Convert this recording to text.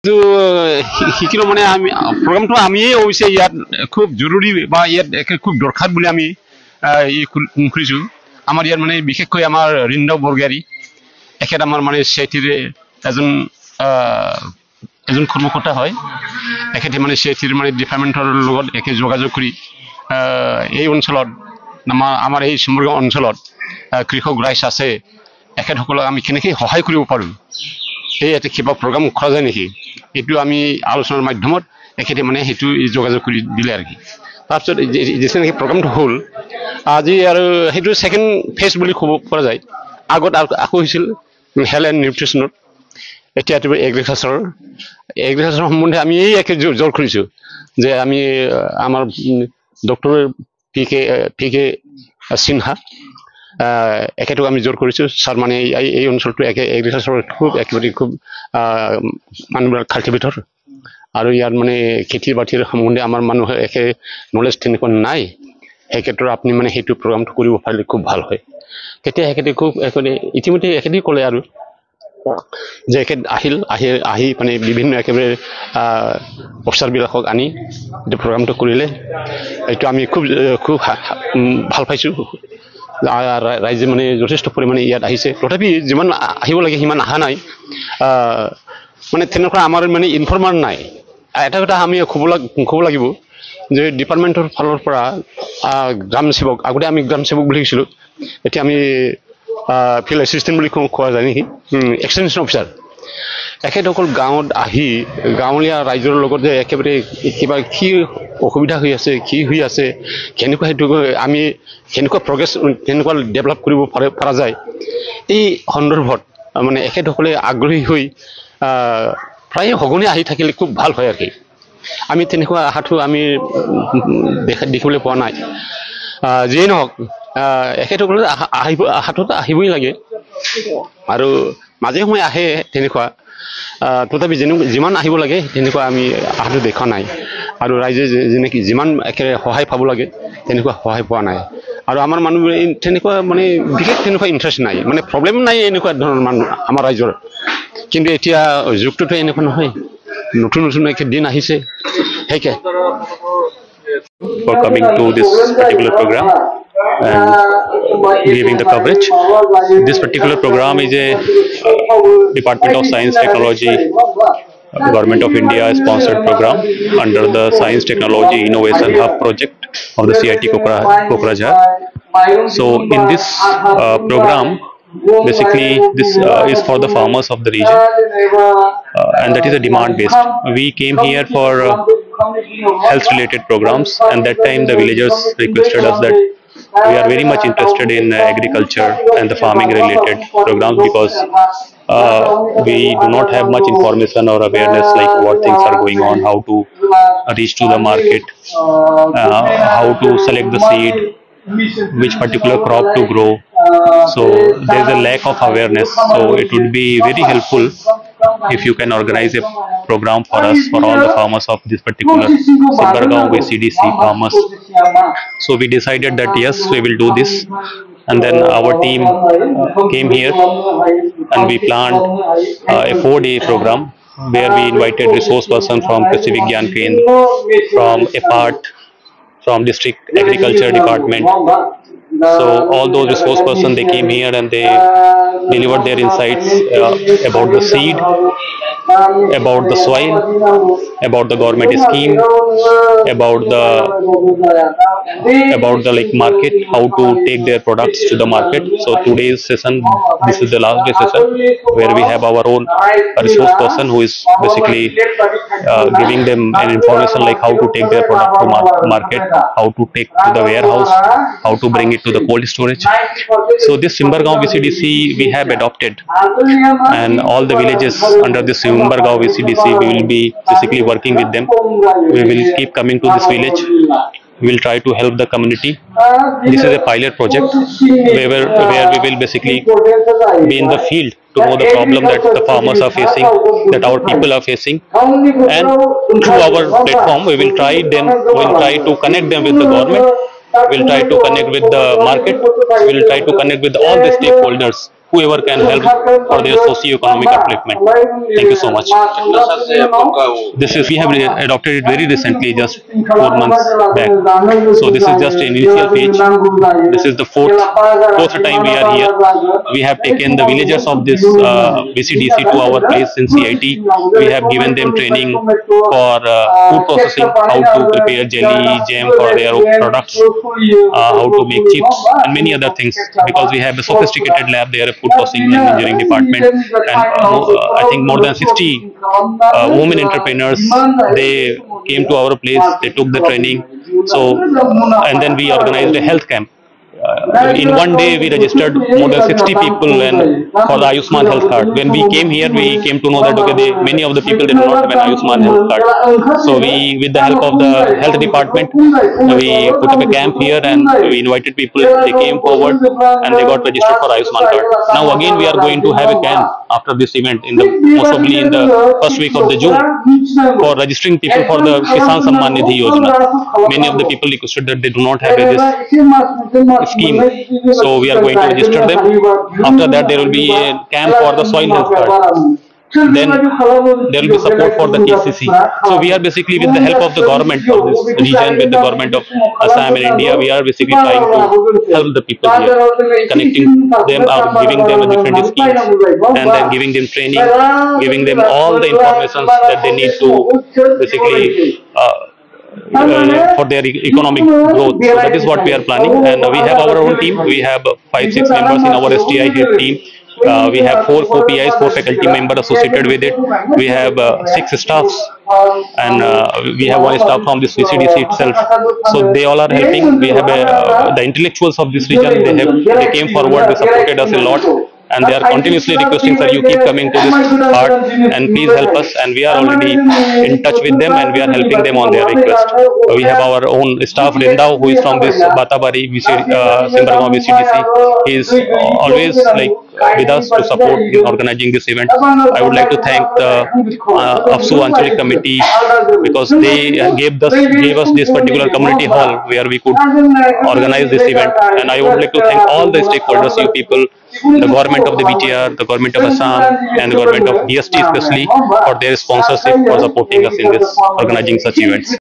তো শিকিলো মানে আমি প্ৰগ্ৰামটো আমিয়ে অৱশ্যে ইয়াত খুব জৰুৰী বা ইয়াত খুব দৰকাৰ বুলি আমি খুলিছোঁ আমাৰ ইয়াত মানে বিশেষকৈ আমাৰ ৰিন্দব বৰগয়াৰী এখেত আমাৰ মানে চেটিৰ এজন কৰ্মকৰ্তা হয় এখেতে মানে চেটিৰ মানে ডিপাৰ্টমেণ্টৰ লগত একে যোগাযোগ কৰি এই অঞ্চলত আমাৰ এই চিমুৰগাঁও অঞ্চলত কৃষক ৰাইজ আছে এখেতসকলক আমি কেনেকৈ সহায় কৰিব পাৰোঁ এই এটা কিবা প্ৰগ্ৰাম কৰা যায় নেকি এইটো আমি আলোচনাৰ মাধ্যমত এখেতে মানে সেইটো যোগাযোগ কৰি দিলে আৰু কি তাৰপিছত যেনেকৈ প্ৰগ্ৰামটো হ'ল আজি আৰু সেইটো ছেকেণ্ড ফেজ বুলি ক'ব পৰা যায় আগত আকৌ হৈছিল হেল্থ এণ্ড নিউট্ৰিশ্যনত এতিয়াতো এগ্ৰিকালচাৰৰ সম্বন্ধে আমি এই একে জোৰ কৰিছোঁ যে আমি আমাৰ ডক্টৰ পি কে সিনহা এখেতক আমি জোৰ কৰিছোঁ ছাৰ মানে এই অঞ্চলটো এগ্ৰিকালচাৰৰ একেবাৰে খুব মানুহবিলাক কাল্টিভেটৰ আৰু ইয়াত মানে খেতি বাতিৰ সম্বন্ধে আমাৰ মানুহে একে নলেজ তেনেকুৱা নাই সেই ক্ষেত্ৰত আপুনি মানে সেইটো প্ৰগ্ৰামটো কৰিব পাৰিলে খুব ভাল হয় তেতিয়া এখেতে খুব ইতিমধ্যে এখেতেই ক'লে আৰু যে এখেত আহি মানে বিভিন্ন একেবাৰে অফিচাৰবিলাকক আনি এইটো প্ৰগ্ৰামটো কৰিলে এইটো আমি খুব ভাল পাইছোঁ ৰাইজে মানে যথেষ্ট পৰিমাণে ইয়াত আহিছে তথাপি যিমান আহিব লাগে সিমান অহা নাই মানে তেনেকুৱা আমাৰ মানে ইনফৰ্মাৰ নাই এটা কথা আমি ক'ব লাগিব যে ডিপাৰ্টমেণ্টৰ ফালৰ পৰা গ্ৰাম সেৱক আগতে আমি গ্ৰাম সেৱক বুলি কৈছিলোঁ এতিয়া আমি ফিল্ড এছিষ্টেণ্ট বুলি কোৱা যায় নেকি এক্সটেনশ্যন অফিচাৰ এখেতসকল গাঁৱত আহি গাঁৱলীয়া ৰাইজৰ লগত যে একেবাৰে কিবা কি অসুবিধা হৈ আছে কি হৈ আছে কেনেকুৱা সেইটো আমি কেনেকুৱা প্ৰগ্ৰেছ কেনেকুৱা ডেভেলপ কৰিব পৰা যায় এই সন্দৰ্ভত মানে এখেতসকলে আগ্ৰহী হৈ প্ৰায় সঘনে আহি থাকিলে খুব ভাল হয় আৰু কি আমি তেনেকুৱা আশাটো আমি দেখিবলৈ পোৱা নাই যিয়েই নহওক এখেতসকলে আশাটোত আহিবই লাগে আৰু মাজে সময়ে আহে তেনেকুৱা তথাপি যিমান আহিব লাগে তেনেকুৱা আমি আশাটো দেখা নাই আৰু ৰাইজে যেনেকৈ যিমান একেবাৰে সহায় পাব লাগে তেনেকুৱা সহায় পোৱা নাই আৰু আমাৰ মানুহবোৰে তেনেকুৱা মানে বিশেষ তেনেকুৱা ইণ্টাৰেষ্ট নাই মানে প্ৰব্লেম নাই এনেকুৱা ধৰণৰ মানুহ আমাৰ ৰাইজৰ কিন্তু এতিয়া যুগটোতো এনেকুৱা নহয় নতুন দিন আহিছে সেইকে for coming to this particular program and giving the coverage. This particular program is a Department of Science Technology Government of India sponsored program under the Science Technology Innovation Hub project of the CIT Kokrajhar. So in this program basically this is for the farmers of the region and that is a demand based. We came here for health related programs and that time the villagers requested us that we are very much interested in agriculture and the farming related programs because we do not have much information or awareness like what things are going on, how to reach to the market, how to select the seed, which particular crop to grow. So there is a lack of awareness, so it would be very helpful if you can organize a program for us, for all the farmers of this particular Simbargaon VCDC farmers. So we decided that yes, we will do this, and then our team came here and we planned a 4-day program where we invited resource person from Krishi Vigyan Kendra, from EPAT, from District Agriculture Department. So all those resource persons, they came here and they delivered their insights about the seed, about the soil, about the government scheme, about the like market, how to take their products to the market. So today's session, this is the last day session where we have our own resource person who is basically giving them an information like how to take their product to market, how to take to the warehouse, how to bring it to the cold storage. So this Simbargaon VCDC we have adopted, and all the villages under this Simbargaon VCDC we will be basically working with them. We will keep coming to this village. We will try to help the community. This is a pilot project where we will basically be in the field to know the problem that the farmers are facing, that our people are facing, and through our platform we will try to connect them with the government. We will try to connect with the market. We will try to connect with all the stakeholders whoever can help for their socio-economic upliftment. Thank you so much. This is, we have adopted it very recently, just 4 months back. So this is just an initial page. This is the fourth time we are here. We have taken the villagers of this BCDC to our place in CIT. We have given them training for food processing, how to prepare jelly, jam for their products, how to make chips and many other things, because we have a sophisticated lab there, a food processing and engineering department, and I think more than 60 women entrepreneurs, they came to our place, they took the training. So and then we organized a health camp. In one day we registered more than 60 people and for the Ayushman health card. When we came here, we came to know that okay, many of the people, they do not have an Ayushman health card. So we, with the help of the health department, we put up a camp here and we invited people. They came forward and they got registered for Ayushman card. Now again we are going to have a camp after this event, in the possibly in the first week of the June, for registering people for the Kisan Samman Nidhi Yojana. Many of the people requested that they do not have this scheme, so we are going to register them. After that there will be a camp for the soil health card. Then there will be support for the KCC. So we are basically, with the help of the government of this region, with the government of Assam and India, we are basically trying to help the people here, connecting them or giving them a different schemes, and then giving them training, giving them all the information that they need to basically for their economic growth. So that is what we are planning, and we have our own team. We have 5-6 members in our STI here team. We have 4 co-PIs, 4 faculty members associated with it. We have 6 staffs, and we have 1 staff from this VCDC itself. So they all are helping. We have the intellectuals of this region. They came forward. They supported us a lot. And they are continuously requesting, sir, you keep coming to this part and please help us. And we are already in touch with them and we are helping them on their request. We have our own staff, Rindao, who is from this Batabari Simbargaon VCDC. He is always like with us to support in organizing this event. I would like to thank the AFSU Anchalik Committee, because they gave us this particular community hall where we could organize this event. And I would like to thank all the stakeholders, you people, the government of the BTR, the government of Assam, and the government of DST especially, for their sponsorship, for supporting us in this organizing such events.